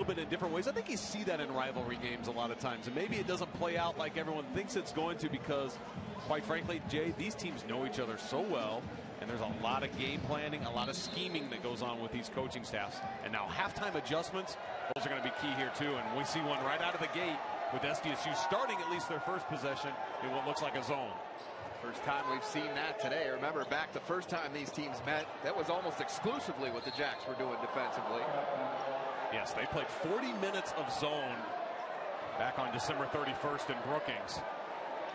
bit in different ways. I think you see that in rivalry games a lot of times, and maybe it doesn't play out like everyone thinks it's going to because, quite frankly, Jay, these teams know each other so well, and there's a lot of game planning, a lot of scheming that goes on with these coaching staffs. And now halftime adjustments, those are going to be key here too, and we see one right out of the gate with SDSU starting at least their first possession in what looks like a zone. First time we've seen that today. Remember back the first time these teams met, that was almost exclusively what the Jacks were doing defensively. Yes, they played 40 minutes of zone back on December 31st in Brookings.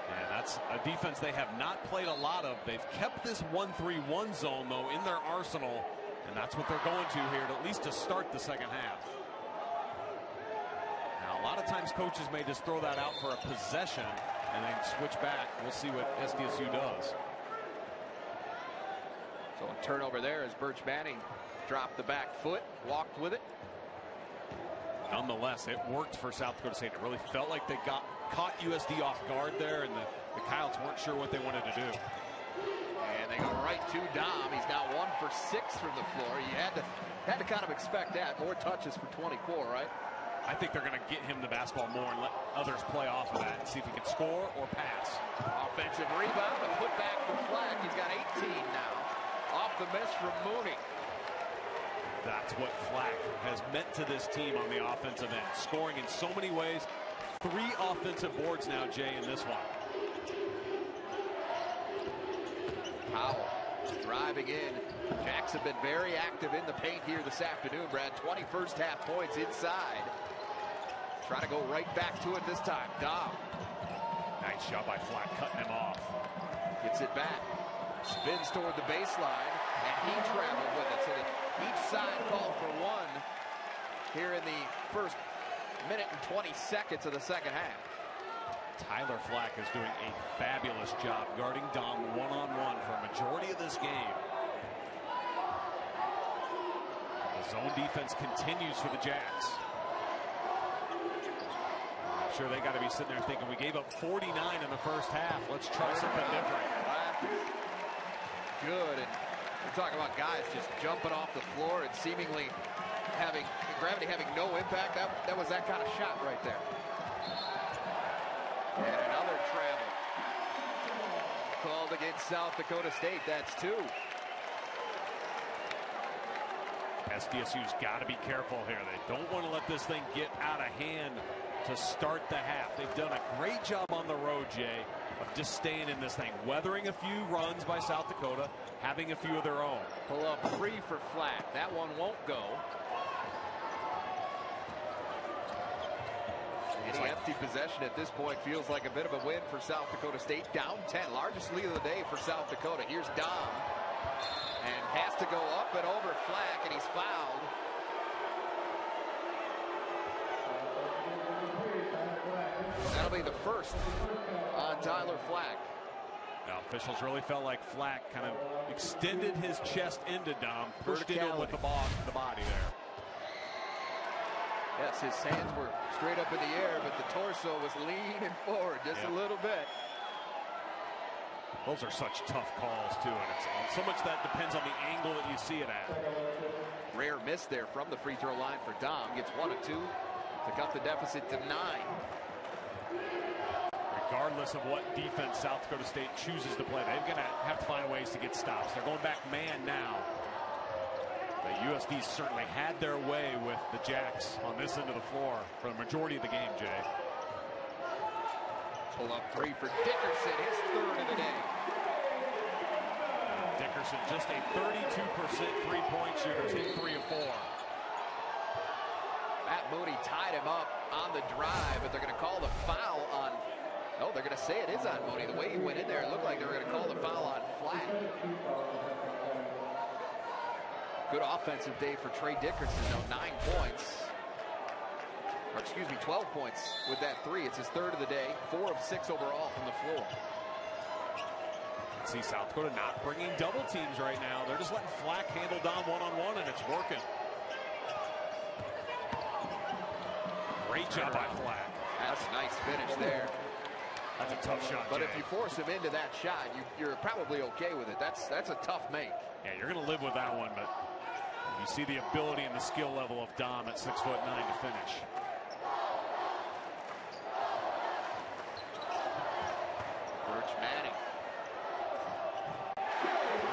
And that's a defense they have not played a lot of. They've kept this 1-3-1 zone, though, in their arsenal. And that's what they're going to here, at least to start the second half. Now, a lot of times coaches may just throw that out for a possession and then switch back. We'll see what SDSU does. So a turnover there as Birch Manning dropped the back foot, walked with it. Nonetheless, it worked for South Dakota State. It really felt like they caught USD off guard there, and the Coyotes weren't sure what they wanted to do. And they go right to Dom. He's now 1 for 6 from the floor. You had to kind of expect that. More touches for 24, right? I think they're going to get him the basketball more and let others play off of that and see if he can score or pass. Offensive rebound, a put back for Flack. He's got 18 now. Off the miss from Mooney. That's what Flack has meant to this team on the offensive end. Scoring in so many ways. 3 offensive boards now, Jay, in this one. Powell driving in. Jacks have been very active in the paint here this afternoon, Brad. 21st half points inside. Try to go right back to it this time. Dom. Nice shot by Flack, cutting him off. Gets it back. Spins toward the baseline, and he traveled with it. So that each side called for one here in the first minute and 20 seconds of the second half. Tyler Flack is doing a fabulous job guarding Dom one-on-one for a majority of this game. The zone defense continues for the Jacks. I'm sure they got to be sitting there thinking, we gave up 49 in the first half. Let's try something different. Good. And we're talking about guys just jumping off the floor and seemingly having gravity having no impact. That was that kind of shot right there. And another travel called against South Dakota State. That's 2. SDSU's got to be careful here. They don't want to let this thing get out of hand to start the half. They've done a great job on the road, Jay, of just staying in this thing, weathering a few runs by South Dakota, having a few of their own. Pull up 3 for Flack. That one won't go. Any empty possession at this point feels like a bit of a win for South Dakota State. Down 10, largest lead of the day for South Dakota. Here's Dom, and has to go up and over Flack, and he's fouled. That'll be the first on Tyler Flack. Now, officials really felt like Flack kind of extended his chest into Dom, pushed into him with the body there. Yes, his hands were straight up in the air, but the torso was leaning forward just a little bit. Those are such tough calls, too, and it's so much that depends on the angle that you see it at. Rare miss there from the free throw line for Dom. Gets 1 of 2 to cut the deficit to 9. Regardless of what defense South Dakota State chooses to play, they're going to have to find ways to get stops. They're going back man now. The USD certainly had their way with the Jacks on this end of the floor for the majority of the game, Jay. Pull up 3 for Dickerson, his 3rd of the day. Dickerson just a 32% three-point shooter, hit 3 of 4. Matt Mooney tied him up on the drive, but they're going to call the foul on. Oh, they're going to say it is on Mooney. The way he went in there, it looked like they were going to call the foul on Flack. Good offensive day for Trey Dickerson, though. 9 points. Or excuse me, 12 points with that 3. It's his 3rd of the day. 4 of 6 overall from the floor. See South Dakota not bringing double teams right now. They're just letting Flack handle Dom one-on-one, and it's working. Great job by Flack. That's a nice finish there. That's a tough shot, but Jay. if you force him into that shot, you're probably okay with it. That's a tough make. Yeah, you're going to live with that one, but You see the ability and the skill level of Dom at 6'9" to finish. Birch Manning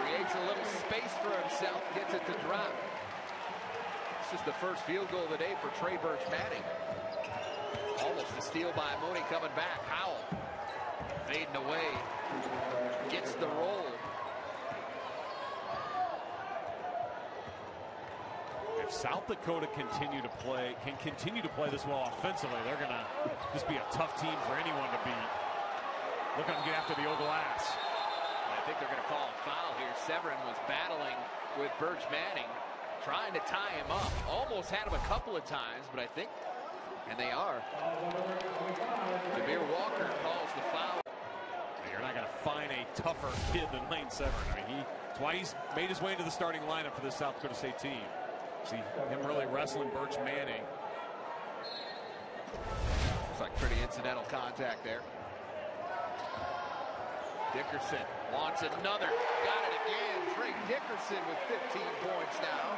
creates a little space for himself, gets it to drop. It's just the first field goal of the day for Trey Birch Manning. Almost a steal by Mooney coming back. Howell fading away, gets the roll. If South Dakota can continue to play this well offensively, they're going to just be a tough team for anyone to beat. Look at them get after the old glass. I think they're going to call a foul here. Severin was battling with Birch Manning, trying to tie him up. Almost had him a couple of times, but I think, and they are. Jameer Walker calls the foul. You're not going to find a tougher kid than Lane Severin. I mean, that's why he's made his way into the starting lineup for this South Dakota State team. See him really wrestling Birch Manning. Looks like pretty incidental contact there. Dickerson wants another. Got it again. Trey Dickerson with 15 points now.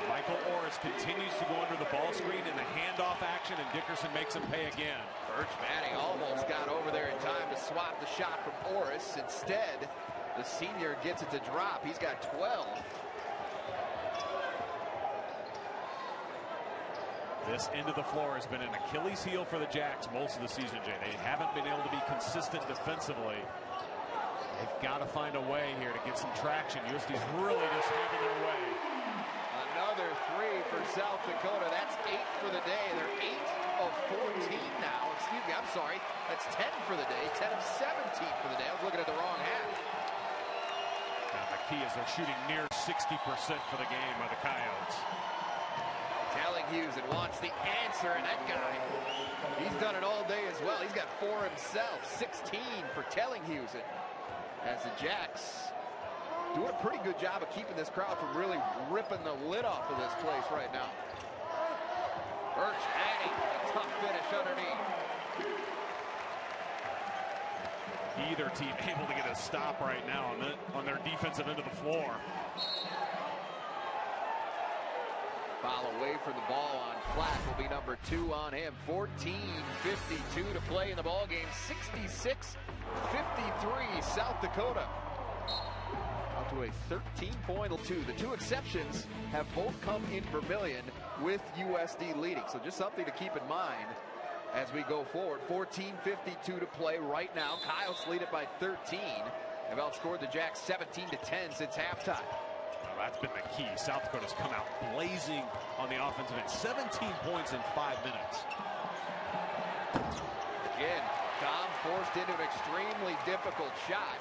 Michael Orris continues to go under the ball screen in the handoff action, and Dickerson makes him pay again. Birch Manning almost got over there in time to swap the shot from Orris. Instead, the senior gets it to drop. He's got 12. This end of the floor has been an Achilles heel for the Jacks most of the season, Jay. They haven't been able to be consistent defensively. They've got to find a way here to get some traction. USD's really just having their way. Another three for South Dakota. That's 8 for the day. They're 8 of 14 now. Excuse me, I'm sorry. That's 10 for the day. 10 of 17 for the day. I was looking at the wrong half. Now the key is they're shooting near 60% for the game by the Coyotes. Tellinghusen wants the answer, and that guy, he's done it all day as well. He's got 4 himself. 16 for Tellinghusen. As the Jacks doing a pretty good job of keeping this crowd from really ripping the lid off of this place right now. Birch Manning, a tough finish underneath. Either team able to get a stop right now on their defensive end of the floor. Foul away from the ball on Flack will be number 2 on him. 14:52 to play in the ball game. 66-53 South Dakota. Up to a 13-point two. The two exceptions have both come in Vermillion with USD leading. So just something to keep in mind as we go forward. 14:52 to play right now. Coyotes lead it by 13. Have outscored the Jacks 17-10 since halftime. That's been the key. South Dakota's come out blazing on the offensive end. 17 points in 5 minutes. Again, Dom forced into an extremely difficult shot,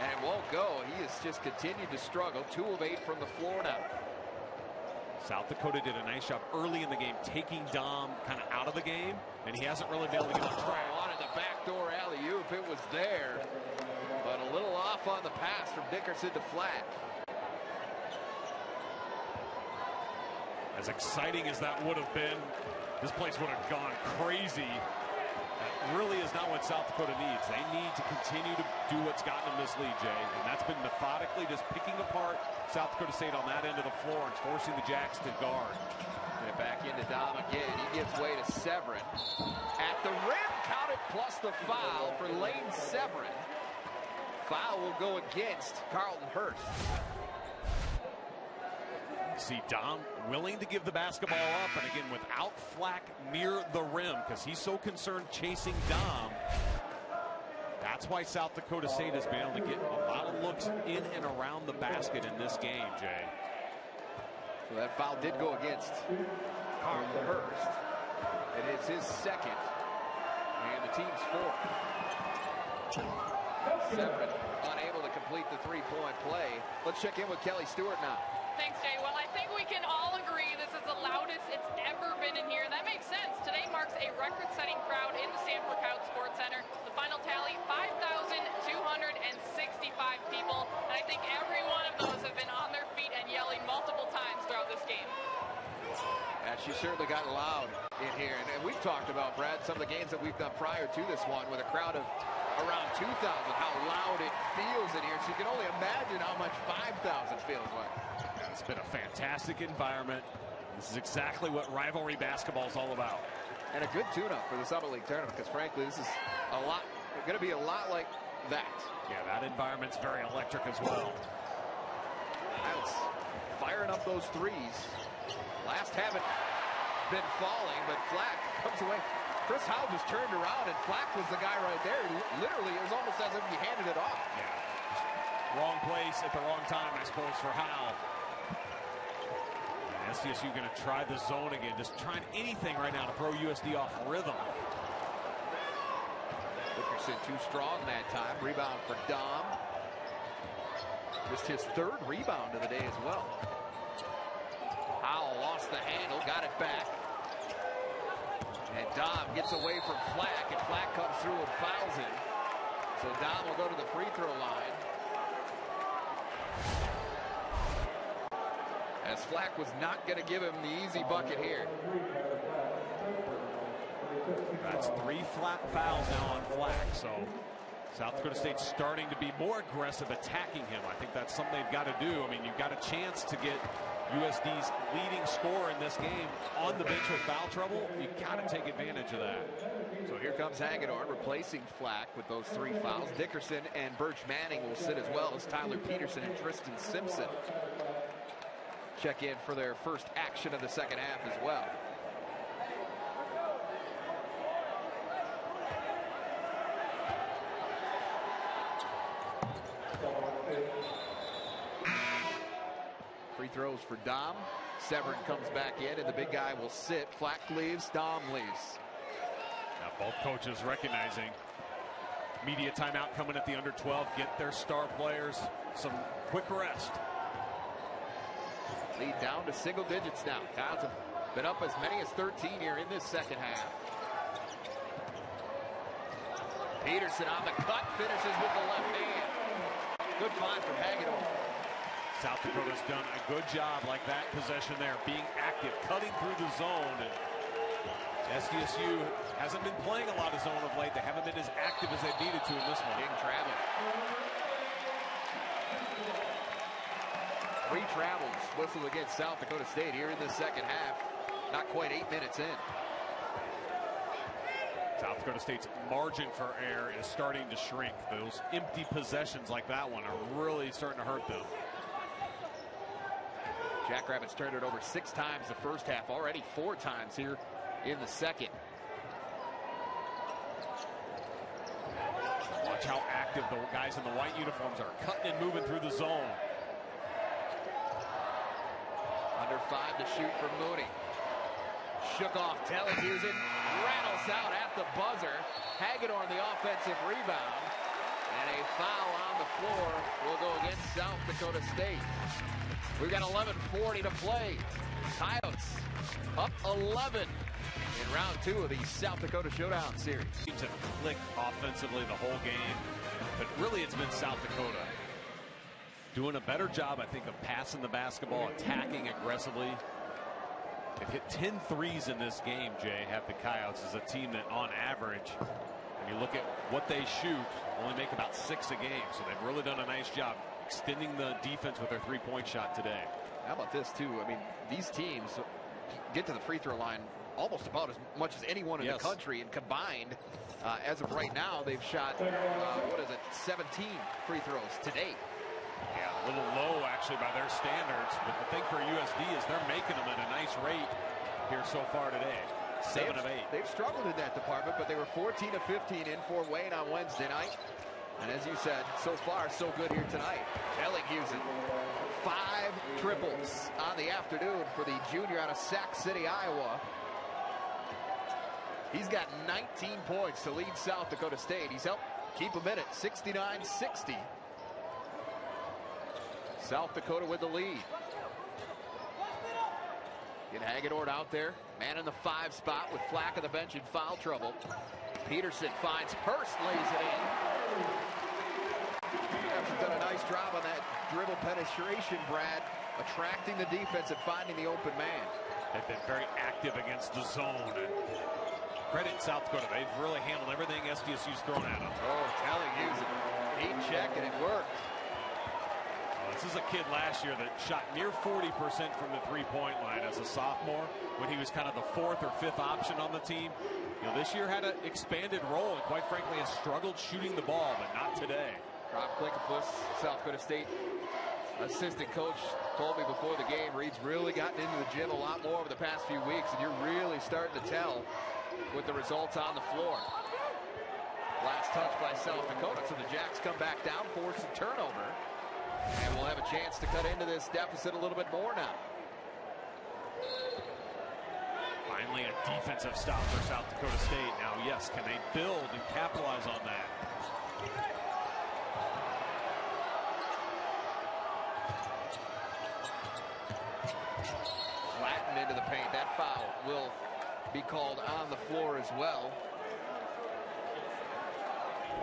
and it won't go. He has just continued to struggle. 2 of 8 from the floor now. South Dakota did a nice job early in the game taking Dom kind of out of the game, and he hasn't really been able to get on track. Wanted the backdoor alley-oop. It was there, but a little off on the pass from Dickerson to Flack. As exciting as that would have been, this place would have gone crazy. That really is not what South Dakota needs. They need to continue to do what's gotten them this lead, Jay. And that's been methodically just picking apart South Dakota State on that end of the floor and forcing the Jacks to guard. Get it back into Dom again. He gives way to Severin. At the rim, count it plus the foul for Lane Severin. Foul will go against Carlton Hurst. See Dom willing to give the basketball up, and again without Flack near the rim because he's so concerned chasing Dom. That's why South Dakota State has been able to get a lot of looks in and around the basket in this game, Jay. So that foul did go against Carlton Hurst. It is his second and the team's 4th. Severin unable to complete the 3-point play. Let's check in with Kelly Stewart now. Thanks, Jay. Well, I think we can all agree this is the loudest it's ever been in here. That makes sense. Today marks a record-setting crowd in the Sanford Couch Sports Center. The final tally, 5,265 people. And I think every one of those have been on their feet and yelling multiple times throughout this game. And she certainly got loud in here. And we've talked about, Brad, some of the games that we've done prior to this one with a crowd of around 2,000, how loud it feels in here. So you can only imagine how much 5,000 feels like. It's been a fantastic environment. This is exactly what rivalry basketball is all about. And a good tune-up for the Summit League tournament, because frankly, this is going to be a lot like that. Yeah, that environment's very electric as well. It's firing up those threes. Last haven't been falling, but Flack comes away. Chris Howe just turned around, and Flack was the guy right there. Literally, it was almost as if he handed it off. Yeah. Wrong place at the wrong time, I suppose, for Howe. SDSU going to try the zone again, just trying anything right now to throw USD off rhythm. Dickerson too strong that time. Rebound for Dom. Just his third rebound of the day as well. Howell lost the handle, got it back. And Dom gets away from Flack, and Flack comes through and fouls him. So Dom will go to the free throw line. As Flack was not going to give him the easy bucket here. That's 3 flat fouls now on Flack, so South Dakota State's starting to be more aggressive attacking him. I think that's something they've got to do. I mean, you've got a chance to get USD's leading scorer in this game on the bench with foul trouble. You've got to take advantage of that. So here comes Hagedorn replacing Flack with those 3 fouls. Dickerson and Birch Manning will sit as well as Tyler Peterson and Tristan Simpson check in for their first action of the second half as well. Free throws for Dom. Severn comes back in, and the big guy will sit. Flack leaves, Dom leaves. Now both coaches recognizing media timeout coming at the under 12. Get their star players some quick rest. Lead down to single digits now. Cows have been up as many as 13 here in this second half. Peterson on the cut, finishes with the left hand. Good find from Hagedorn. South Dakota's done a good job like that possession there, being active, cutting through the zone. And SDSU hasn't been playing a lot of zone of late. They haven't been as active as they needed to in this one. Big travel. 3 travels whistled against South Dakota State here in the second half. Not quite 8 minutes in. South Dakota State's margin for error is starting to shrink. Those empty possessions like that one are really starting to hurt them. Jackrabbits turned it over 6 times the first half, already 4 times here in the second. Watch how active the guys in the white uniforms are, cutting and moving through the zone. Under 5 to shoot for Mooney. Shook off Tellenhusen, rattles out at the buzzer. Hagedorn the offensive rebound. And a foul on the floor will go against South Dakota State. We've got 11:40 to play. Coyotes up 11 in round 2 of the South Dakota Showdown series. Teams have clicked offensively the whole game, but really it's been South Dakota doing a better job, I think, of passing the basketball, attacking aggressively. They've hit 10 threes in this game, Jay, have the Coyotes, as a team that on average, when you look at what they shoot, only make about 6 a game. So they've really done a nice job extending the defense with their 3-point shot today. How about this, too? I mean, these teams get to the free throw line almost about as much as anyone in the country, and combined, as of right now, they've shot, 17 free throws to date. Yeah, a little low, actually, by their standards. But the thing for USD is they're making them at a nice rate here so far today. 7 of 8. They've struggled in that department, but they were 14 of 15 in Fort Wayne on Wednesday night. And as you said, so far, so good here tonight. Tellenhusen, 5 triples on the afternoon for the junior out of Sac City, Iowa. He's got 19 points to lead South Dakota State. He's helped keep them in it, 69-60. South Dakota with the lead. Get Hagedorn out there. Man in the 5 spot with Flack on the bench in foul trouble. Peterson finds Hurst, lays it in. Have done a nice job on that dribble penetration, Brad, attracting the defense and finding the open man. They've been very active against the zone. And credit South Dakota. They've really handled everything SDSU's thrown at them. Oh, Tellenhusen. Heat check, and it worked. This is a kid last year that shot near 40% from the three-point line as a sophomore when he was kind of the fourth or fifth option on the team. You know, this year had an expanded role and quite frankly has struggled shooting the ball, but not today. Rob Klinkenfuss, South Dakota State assistant coach, told me before the game, Reed's really gotten into the gym a lot more over the past few weeks, and you're really starting to tell with the results on the floor. Last touch by South Dakota, so the Jacks come back down, force a turnover, and we'll have a chance to cut into this deficit a little bit more now. Finally a defensive stop for South Dakota State. Now, yes, can they build and capitalize on that? Flattened into the paint. That foul will be called on the floor as well.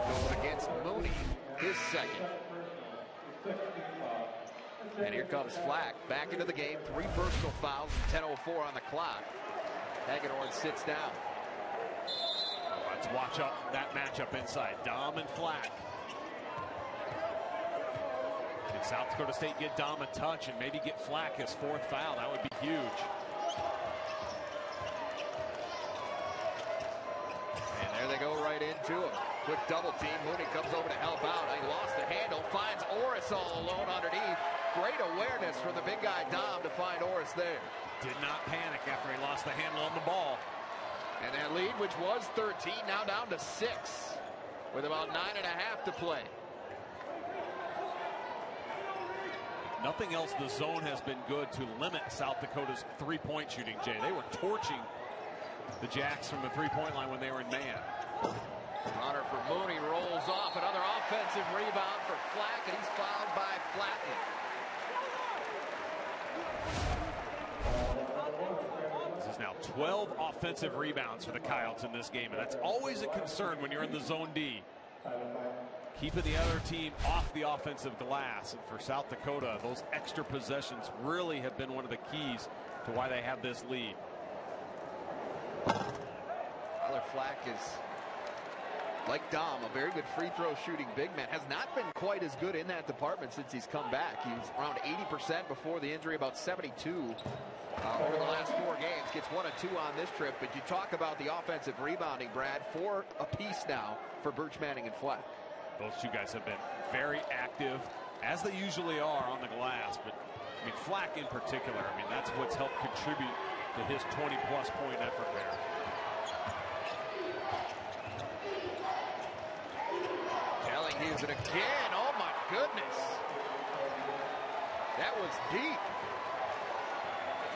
Goes against Mooney, his second. And here comes Flack back into the game. 3 personal fouls and 10:04 on the clock. Hagedorn sits down. Let's watch up that matchup inside. Dom and Flack. Can South Dakota State get Dom a touch and maybe get Flack his 4th foul? That would be huge. And there they go right into him. Quick double team. Mooney comes over to help out. He lost the handle. Finds Orris all alone underneath. Great awareness from the big guy Dom to find Orris there. Did not panic after he lost the handle on the ball. And that lead, which was 13, now down to 6 with about 9.5 to play. Nothing else, the zone has been good to limit South Dakota's three-point shooting, Jay. They were torching the Jacks from the three-point line when they were in man. Runner for Mooney rolls off. Another offensive rebound for Flack, and he's fouled by Flatten. This is now 12 offensive rebounds for the Coyotes in this game, and that's always a concern when you're in the zone D. Keeping the other team off the offensive glass. And for South Dakota, those extra possessions really have been one of the keys to why they have this lead. Tyler Flack is, like Dom, a very good free throw shooting big man. Has not been quite as good in that department since he's come back. He was around 80% before the injury, about 72 over the last 4 games. Gets 1 of 2 on this trip. But you talk about the offensive rebounding, Brad. 4 apiece now for Birch Manning and Flack. Those two guys have been very active, as they usually are on the glass. But I mean, Flack in particular, I mean, that's what's helped contribute to his 20-plus point effort there. Here's it again. Oh my goodness. That was deep.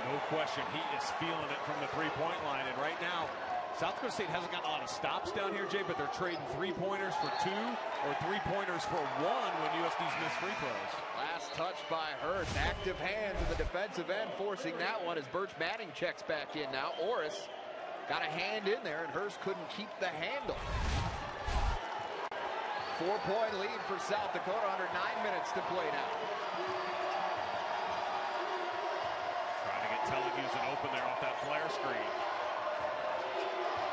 No question, he is feeling it from the three-point line. And right now, South Dakota State hasn't gotten a lot of stops down here, Jay, but they're trading three-pointers for 2 or three-pointers for 1 when USD's missed free throws. Last touch by Hurst. Active hands at the defensive end, forcing that one as Birch Manning checks back in now. Orris got a hand in there, and Hurst couldn't keep the handle. 4-point lead for South Dakota, under 9 minutes to play now. Trying to get Telehusen open there off that flare screen.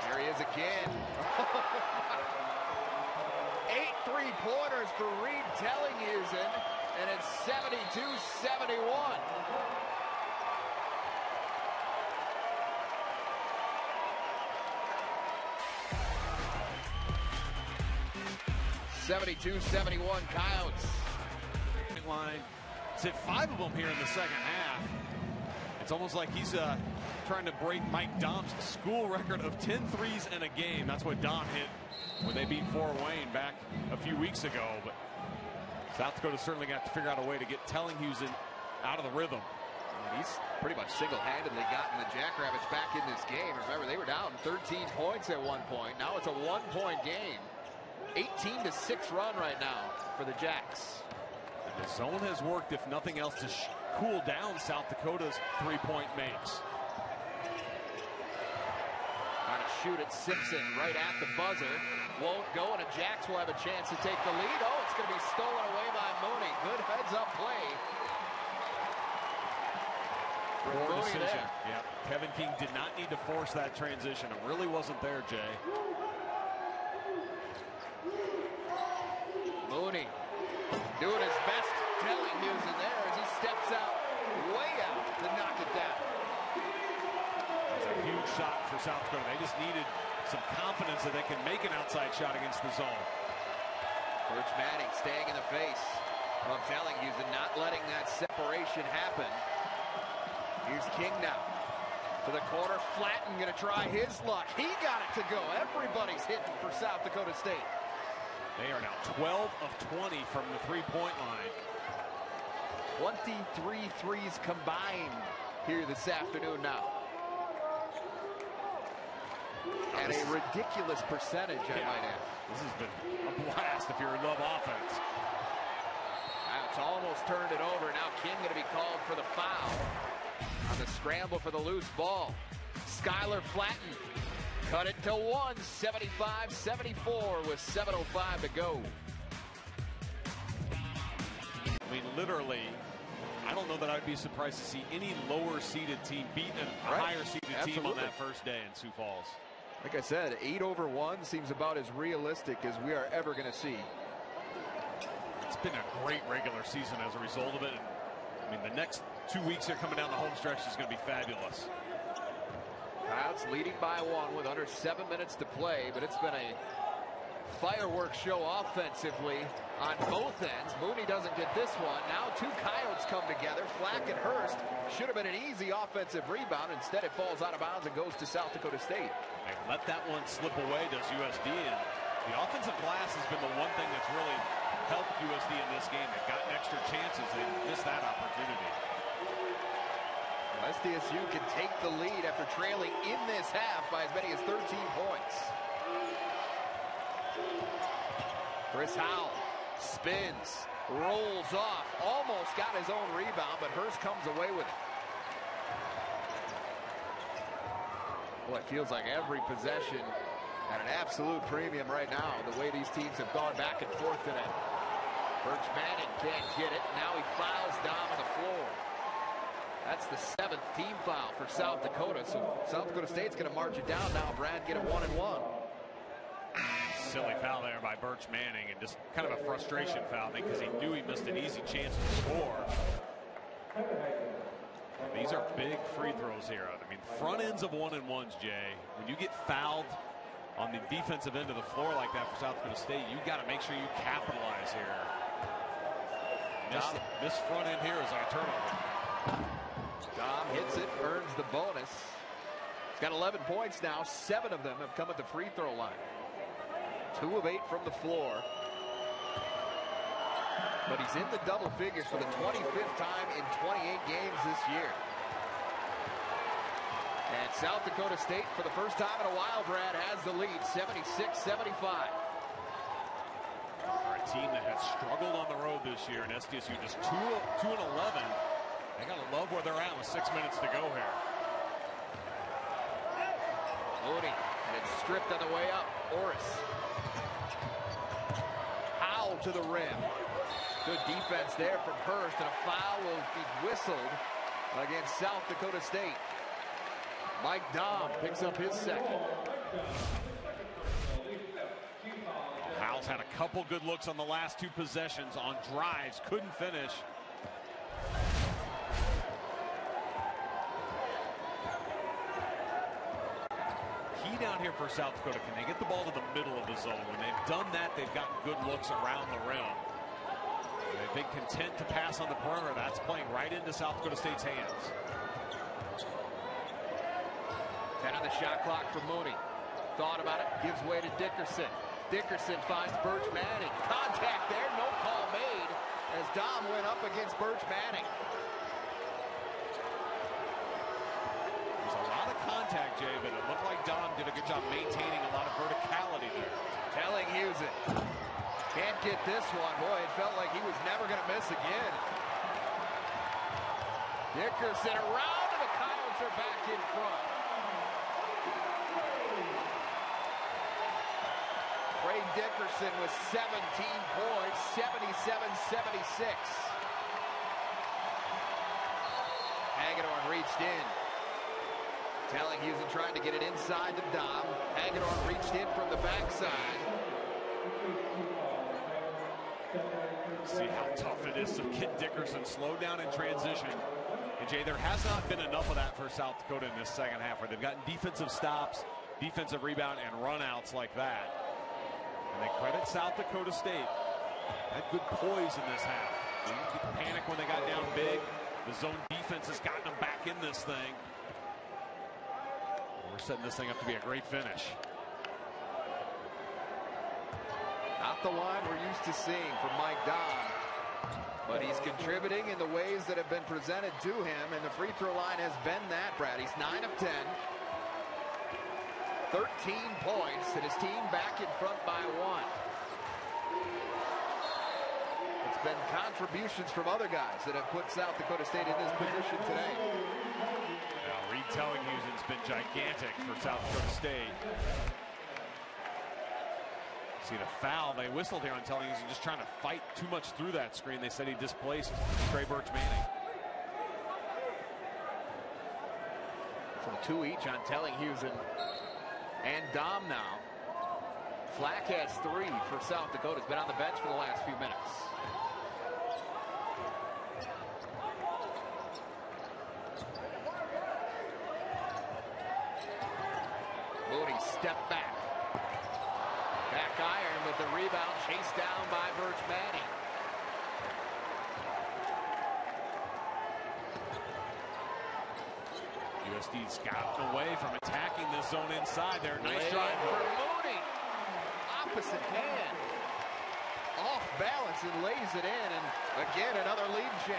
There he is again. 8 3-pointers for Reed Telehusen, and it's 72-71. 72-71 Coyotes. Line. It's hit 5 of them here in the second half. It's almost like he's trying to break Mike Dom's school record of 10 threes in a game. That's what Dom hit when they beat Fort Wayne back a few weeks ago. But South Dakota certainly got to figure out a way to get Telehusen out of the rhythm. He's pretty much single-handedly gotten the Jackrabbits back in this game. Remember, they were down 13 points at one point. Now it's a 1-point game. 18-6 run right now for the Jacks. And the zone has worked, if nothing else, to cool down South Dakota's three-point makes. Trying to shoot at Simpson right at the buzzer. Won't go, and the Jacks will have a chance to take the lead. Oh, it's going to be stolen away by Mooney. Good heads-up play. Poor decision. Yeah, Kevin King did not need to force that transition. It really wasn't there, Jay. Mooney doing his best. Telehusen steps out, way out to knock it down. It's a huge shot for South Dakota. They just needed some confidence that they can make an outside shot against the zone. Birch Manning staying in the face of telling you and not letting that separation happen. Here's King now to the corner. Flatten going to try his luck. He got it to go. Everybody's hitting for South Dakota State. They are now 12 of 20 from the three-point line. 23 threes combined here this afternoon now. And a ridiculous percentage, I might add. This has been a blast if you're in love offense. It's almost turned it over. Now King going to be called for the foul on the scramble for the loose ball. Skylar Flatten cut it to one, 75-74 with 7:05 to go. I mean, literally, I don't know that I'd be surprised to see any lower-seeded team beat a higher-seeded team on that first day in Sioux Falls. Like I said, 8-over-1 seems about as realistic as we are ever going to see. It's been a great regular season as a result of it. I mean, the next 2 weeks here coming down the home stretch is going to be fabulous. Coyotes leading by one with under 7 minutes to play, but it's been a fireworks show offensively on both ends. Mooney doesn't get this one. Now two Coyotes come together. Flack and Hurst should have been an easy offensive rebound. Instead, it falls out of bounds and goes to South Dakota State. They let that one slip away, does USD. And the offensive glass has been the one thing that's really helped USD in this game. They've gotten extra chances. They missed that opportunity. SDSU can take the lead after trailing in this half by as many as 13 points. Chris Howell spins, rolls off, almost got his own rebound, but Hurst comes away with it. Well, it feels like every possession at an absolute premium right now, the way these teams have gone back and forth today. Birch Manning can't get it. Now he fouls down on the floor. That's the 7th team foul for South Dakota. So South Dakota State's going to march it down now. Brad get a 1-and-1. Silly foul there by Birch Manning, and just kind of a frustration foul because he knew he missed an easy chance to score. These are big free throws here. I mean, front ends of 1-and-1s, Jay. When you get fouled on the defensive end of the floor like that for South Dakota State, you got to make sure you capitalize here. This front end here is like a turnover. Dom hits it, earns the bonus. He's got 11 points now. 7 of them have come at the free throw line. 2 of 8 from the floor. But he's in the double figures for the 25th time in 28 games this year. And South Dakota State, for the first time in a while, Brad, has the lead, 76-75. For a team that has struggled on the road this year, and SDSU just 2-11. They got to love where they're at with 6 minutes to go here. Mooney, and it's stripped on the way up. Orris. Howell to the rim. Good defense there from Hurst, and a foul will be whistled against South Dakota State. Mike Dom picks up his second. Howell's had a couple good looks on the last 2 possessions on drives, couldn't finish. Key down here for South Dakota, can they get the ball to the middle of the zone? When they've done that, they've gotten good looks around the rim. They've been content to pass on the perimeter. That's playing right into South Dakota State's hands. 10 on the shot clock for Mooney. Thought about it, gives way to Dickerson. Dickerson finds Birch Manning. Contact there, no call made as Dom went up against Birch Manning. There's a lot of contact, Jay, but it looked like Dom did a good job maintaining a lot of verticality there. Telling Houston. Can't get this one. Boy, it felt like he was never going to miss again. Dickerson around, and the Coyotes are back in front. Ray Dickerson with 17 points, 77-76. Hagedorn reached in. Telling Houston trying to get it inside to Dom. Hagedorn reached in from the backside. See how tough it is to get Dickerson slowed down in transition. And Jay, there has not been enough of that for South Dakota in this second half, where they've gotten defensive stops, defensive rebound, and runouts like that. And they credit South Dakota State. Had good poise in this half. They didn't panic when they got down big. The zone defense has gotten them back in this thing. We're setting this thing up to be a great finish. Not the line we're used to seeing from Mike Dom, but he's contributing in the ways that have been presented to him, and the free throw line has been that, Brad. He's 9 of 10. 13 points, and his team back in front by 1. It's been contributions from other guys that have put South Dakota State in this position today. Now, Reed Tellinghusen's been gigantic for South Dakota State. See the foul they whistled here on Tellinghusen, just trying to fight too much through that screen. They said he displaced Trey Birch Manning. From 2 each on Tellinghusen and Dom now. Flack has 3 for South Dakota. Has been on the bench for the last few minutes. Moody step back. Back iron with the rebound, chased down by Birch Manning. USD's gotten away from attacking this zone inside there. Nice try for Moody. Opposite hand. Off balance and lays it in, and again another lead change.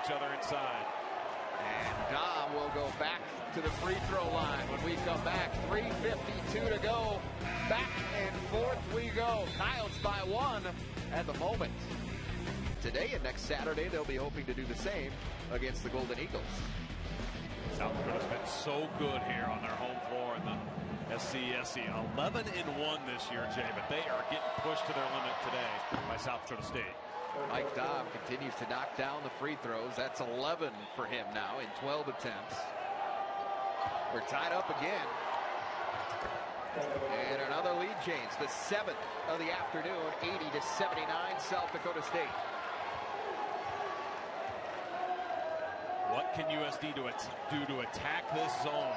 Each other inside. And Dom will go back to the free throw line when we come back. 3:52 to go. Back and forth we go. Coyotes by 1 at the moment. Today and next Saturday they'll be hoping to do the same against the Golden Eagles. South Dakota's been so good here on their home floor in the SCSC. 11-1 this year, Jay, but they are getting pushed to their limit today by South Dakota State. Mike Dom continues to knock down the free throws. That's 11 for him now in 12 attempts. We're tied up again. And another lead change. The 7th of the afternoon, 80-79, South Dakota State. What can USD do to attack this zone?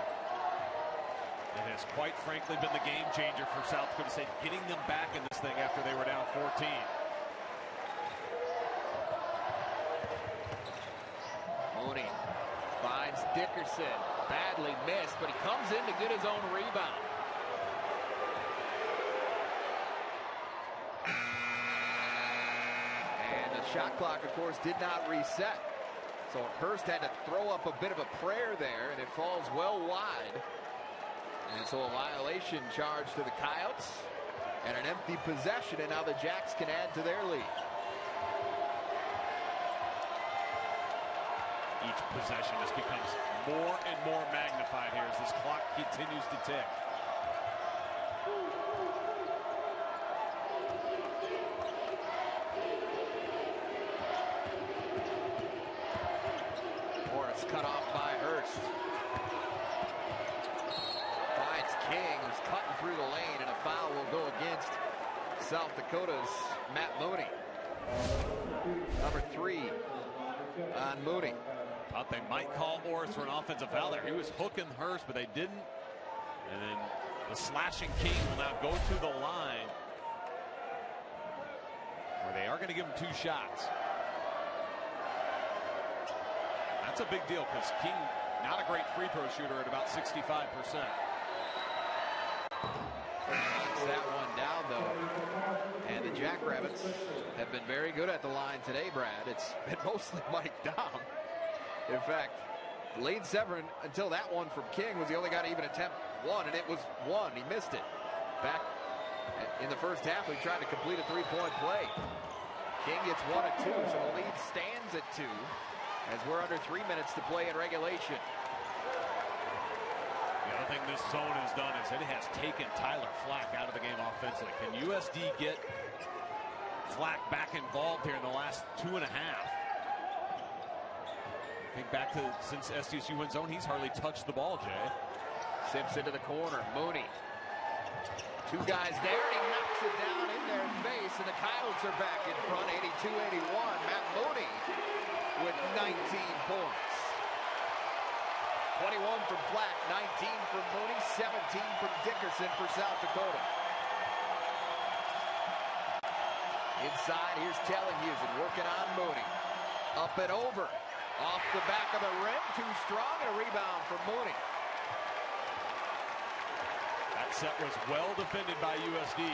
It has quite frankly been the game changer for South Dakota State, getting them back in this thing after they were down 14. Mooney finds Dickerson. Badly missed, but he comes in to get his own rebound. And the shot clock, of course, did not reset. So Hurst had to throw up a bit of a prayer there, and it falls well wide. And so a violation charge to the Coyotes, and an empty possession, and now the Jacks can add to their lead. Each possession just becomes more and more magnified here as this clock continues to tick. Morris cut off by Hurst. Finds King, who's cutting through the lane, and a foul will go against South Dakota's Matt Mooney. Number 3 on Mooney. Thought they might call Morris for an offensive foul there. He was hooking Hurst, but they didn't. And then the slashing King will now go to the line, where they are going to give him 2 shots. That's a big deal because King, not a great free throw shooter at about 65%. Knocks that one down, though. And the Jackrabbits have been very good at the line today, Brad. It's been mostly Mike Dom. In fact, Lane Severin, until that one from King, was the only guy to even attempt one, and it was one. He missed it. Back in the first half, he tried to complete a 3-point play. King gets 1 of 2, so the lead stands at 2 as we're under 3 minutes to play in regulation. The other thing this zone has done is it has taken Tyler Flack out of the game offensively. Can USD get Flack back involved here in the last 2.5? think back to since SDSU went zone, he's hardly touched the ball, Jay. Simpson to the corner. Mooney. Two guys there, and he knocks it down in their face, and the Coyotes are back in front, 82-81. Matt Mooney with 19 points. 21 from Flack, 19 from Mooney, 17 from Dickerson for South Dakota. Inside, here's Tellinghausen working on Mooney. Up and over. Off the back of the rim, too strong, and a rebound for Mooney. That set was well defended by USD.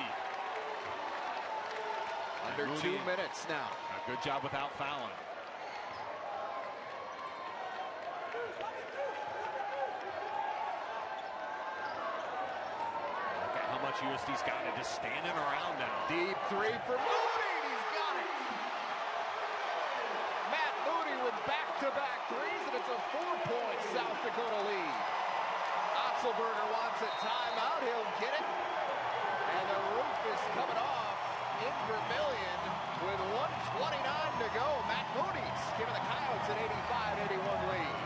Under 2 minutes now. A good job without fouling. Look at how much USD's got it, just standing around now. Deep three for Mooney, he's got it. Matt Mooney with back-to-back threes, and it's a 4-point South Dakota lead. Otzelberger wants a timeout, he'll get it. And the roof is coming off in Vermillion with 1:29 to go. Matt Mooney's giving the Coyotes an 85-81 lead.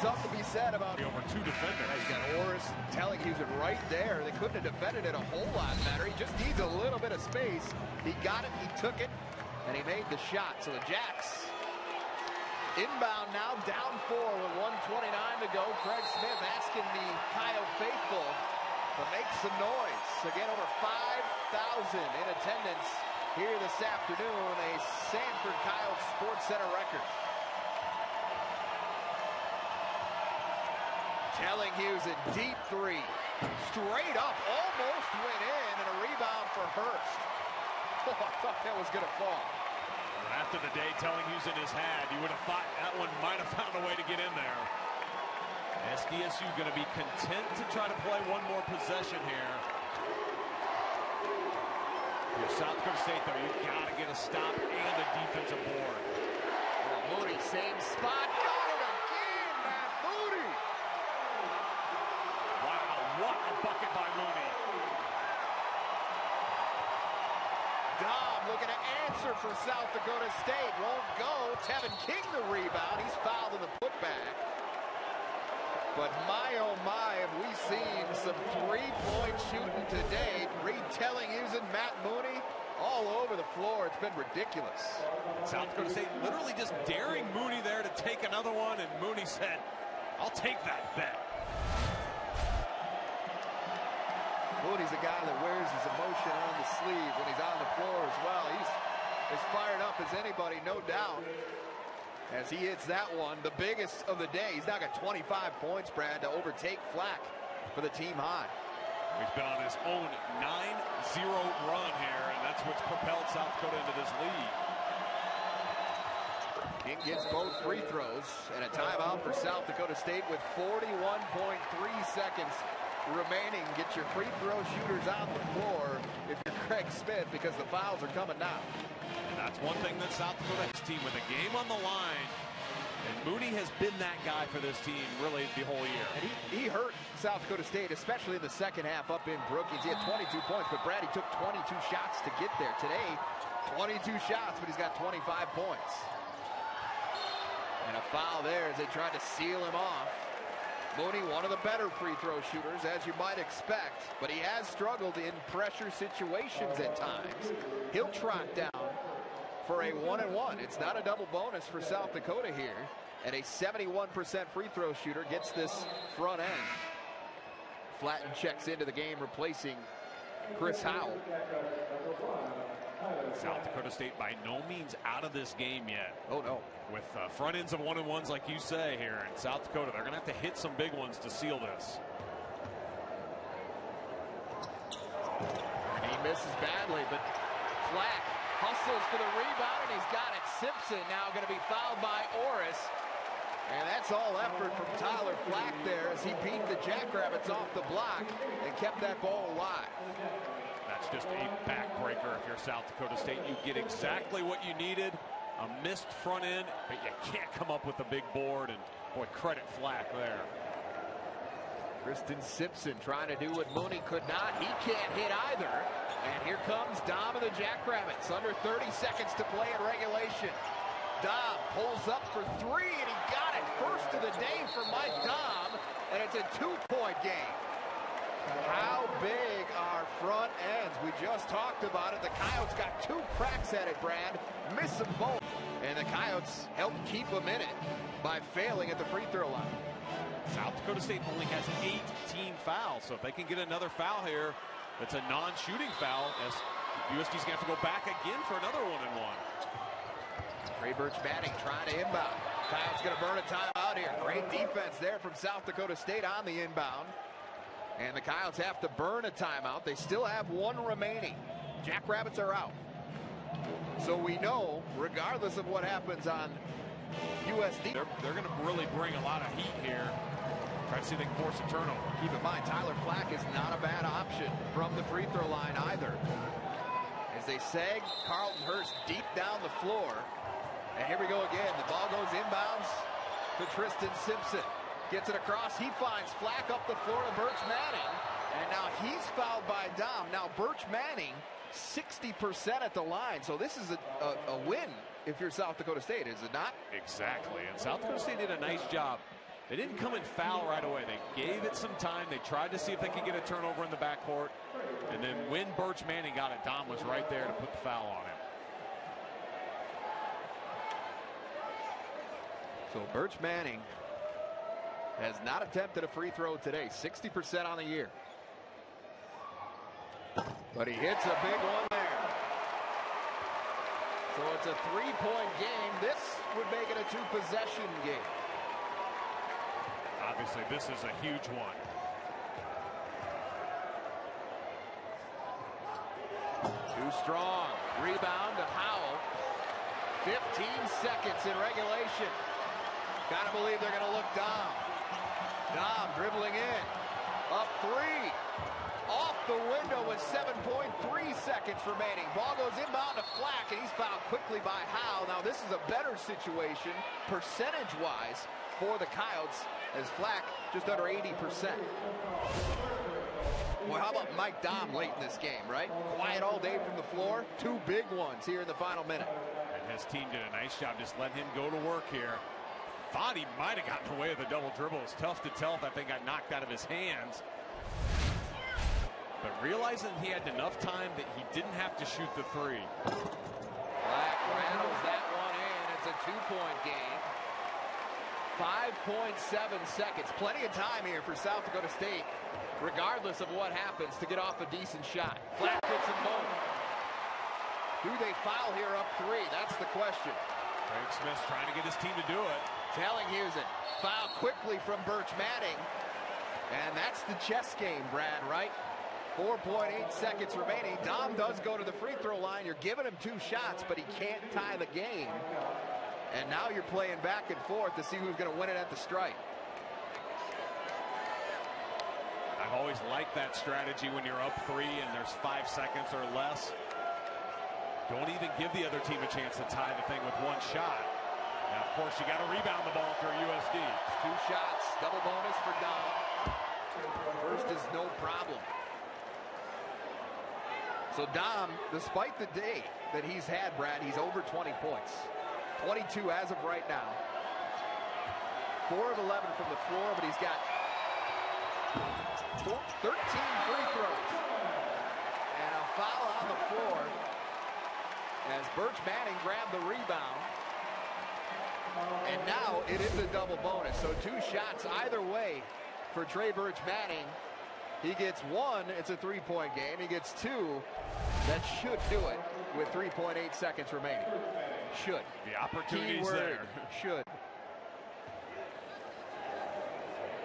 Something to be said about over two defenders. He's got Orris and Tellinghausen right there. They couldn't have defended it a whole lot better. He just needs a little bit of space. He got it, he took it, and he made the shot. So the Jacks inbound now, down 4 with 1:29 to go. Craig Smith asking the Coyote faithful to make some noise. Again, over 5,000 in attendance here this afternoon. A Sanford Coyote Sports Center record. Tellinghausen, deep three. Straight up, almost went in, and a rebound for Hurst. Oh, I thought that was going to fall. After the day Tellinghausen has had, you would have thought that one might have found a way to get in there. SDSU going to be content to try to play one more possession here. Your South Dakota State, though, you've got to get a stop and a defensive board. Mooney, same spot. Got it again, Matt Mooney. Wow, what a bucket by Mooney. Dobb looking to answer for South Dakota State. Won't go. Tevin King the rebound. He's fouled in the putback. But my, oh my, have we seen some three-point shooting today. Reed Tellinghausen, Matt Mooney, all over the floor. It's been ridiculous. South Dakota State literally just daring Mooney there to take another one, and Mooney said, I'll take that bet. Mooney's a guy that wears his emotion on the sleeve when he's on the floor as well. He's as fired up as anybody, no doubt, as he hits that one, the biggest of the day. He's now got 25 points, Brad, to overtake Flack for the team high. He's been on his own 9-0 run here, and that's what's propelled South Dakota into this lead. King gets both free throws, and a timeout for South Dakota State with 41.3 seconds remaining. Get your free throw shooters on the floor if you're Craig Smith, because the fouls are coming now. And that's one thing that South Dakota's team, with a game on the line, and Mooney has been that guy for this team really the whole year. And he hurt South Dakota State, especially in the second half up in Brookings. He had 22 points, but Brad, he took 22 shots to get there. Today, 22 shots, but he's got 25 points. And a foul there as they tried to seal him off. Mooney, one of the better free throw shooters, as you might expect, but he has struggled in pressure situations at times. He'll trot down for a 1-and-1. It's not a double bonus for South Dakota here, and a 71% free throw shooter gets this front end. Flatten checks into the game, replacing Chris Howell. South Dakota State by no means out of this game yet. Oh, no. With front ends of 1-and-1s like you say here in South Dakota, they're going to have to hit some big ones to seal this. He misses badly, but Flack hustles for the rebound, and he's got it. Simpson now going to be fouled by Orris. And that's all effort from Tyler Flack there as he beat the Jackrabbits off the block and kept that ball alive. That's just a backbreaker if you're South Dakota State. You get exactly what you needed. A missed front end, but you can't come up with a big board, and boy, credit Flack there. Kristen Simpson trying to do what Mooney could not. He can't hit either. And here comes Dom and the Jackrabbits. Under 30 seconds to play in regulation. Dom pulls up for three, and he got it. First of the day for Mike Dom, and it's a 2-point game. How big are front ends? We just talked about it. The Coyotes got 2 cracks at it, Brad. Miss them both. And the Coyotes helped keep them in it by failing at the free throw line. South Dakota State only has 18 fouls, so if they can get another foul here, that's a non-shooting foul, as USD's going to have to go back again for another 1-and-1. Trey Birch-Manning trying to inbound. Coyotes going to burn a timeout here. Great defense there from South Dakota State on the inbound. And the Coyotes have to burn a timeout. They still have 1 remaining. Jackrabbits are out. So we know, regardless of what happens on USD, they're going to really bring a lot of heat here. Try to see if they can force a turnover. Keep in mind, Tyler Flack is not a bad option from the free throw line either. As they sag Carlton Hurst deep down the floor. And here we go again. The ball goes inbounds to Tristan Simpson. Gets it across. He finds Flack up the floor to Birch-Manning. And now he's fouled by Dom. Now Birch-Manning, 60% at the line. So this is a win if you're South Dakota State, is it not? Exactly. And South Dakota State did a nice job. They didn't come and foul right away. They gave it some time. They tried to see if they could get a turnover in the backcourt. And then when Birch-Manning got it, Dom was right there to put the foul on him. So Birch-Manning has not attempted a free throw today. 60% on the year. But he hits a big one there. So it's a 3-point game. This would make it a 2-possession game. Obviously, this is a huge one. Too strong. Rebound to Howell. 15 seconds in regulation. Gotta believe they're gonna look down. Dom dribbling in. Up 3. Off the window with 7.3 seconds remaining. Ball goes inbound to Flack, and he's fouled quickly by Howe. Now this is a better situation percentage-wise for the Coyotes, as Flack just under 80%. Well, how about Mike Dom late in this game, right? Quiet all day from the floor. 2 big ones here in the final minute. And his team did a nice job just letting him go to work here. Thought he might have gotten away with a double dribble. It's tough to tell if that thing got knocked out of his hands. But realizing he had enough time that he didn't have to shoot the 3. Flack rattles that one in. It's a 2-point game. 5.7 seconds. Plenty of time here for South Dakota State, regardless of what happens, to get off a decent shot. Flack gets them both. Do they foul here up 3? That's the question. Craig Smith's trying to get his team to do it. Tellinghausen foul quickly from Birch-Manning. And that's the chess game, Brad, right? 4.8 seconds remaining. Dom does go to the free throw line. You're giving him 2 shots, but he can't tie the game. And now you're playing back and forth to see who's going to win it at the strike. I've always liked that strategy when you're up 3 and there's 5 seconds or less. Don't even give the other team a chance to tie the thing with 1 shot. Now, of course, you got to rebound the ball for USD. 2 shots, double bonus for Dom. First is no problem. So Dom, despite the day that he's had, Brad, he's over 20 points. 22 as of right now. 4 of 11 from the floor, but he's got 13 free throws. And a foul on the floor as Birch-Manning grabbed the rebound. And now it is a double bonus. So 2 shots either way for Trey Birch-Manning. He gets 1, it's a 3-point game. He gets 2, that should do it with 3.8 seconds remaining. Should. The opportunity's there. Should.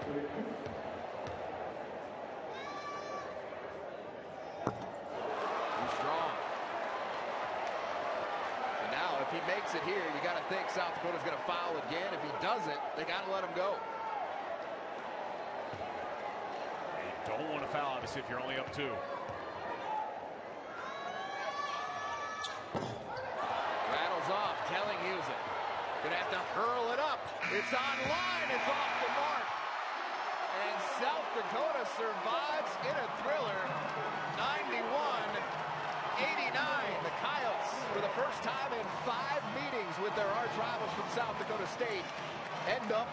He's strong. And now if he makes it here, you got to think South Dakota's going to foul again. If he doesn't, they got to let him go. Don't want to foul, obviously, if you're only up 2. Rattles off, Tellinghausen. Gonna have to hurl it up. It's on line, it's off the mark. And South Dakota survives in a thriller. 91 89. The Coyotes, for the first time in 5 meetings with their arch rivals from South Dakota State, end up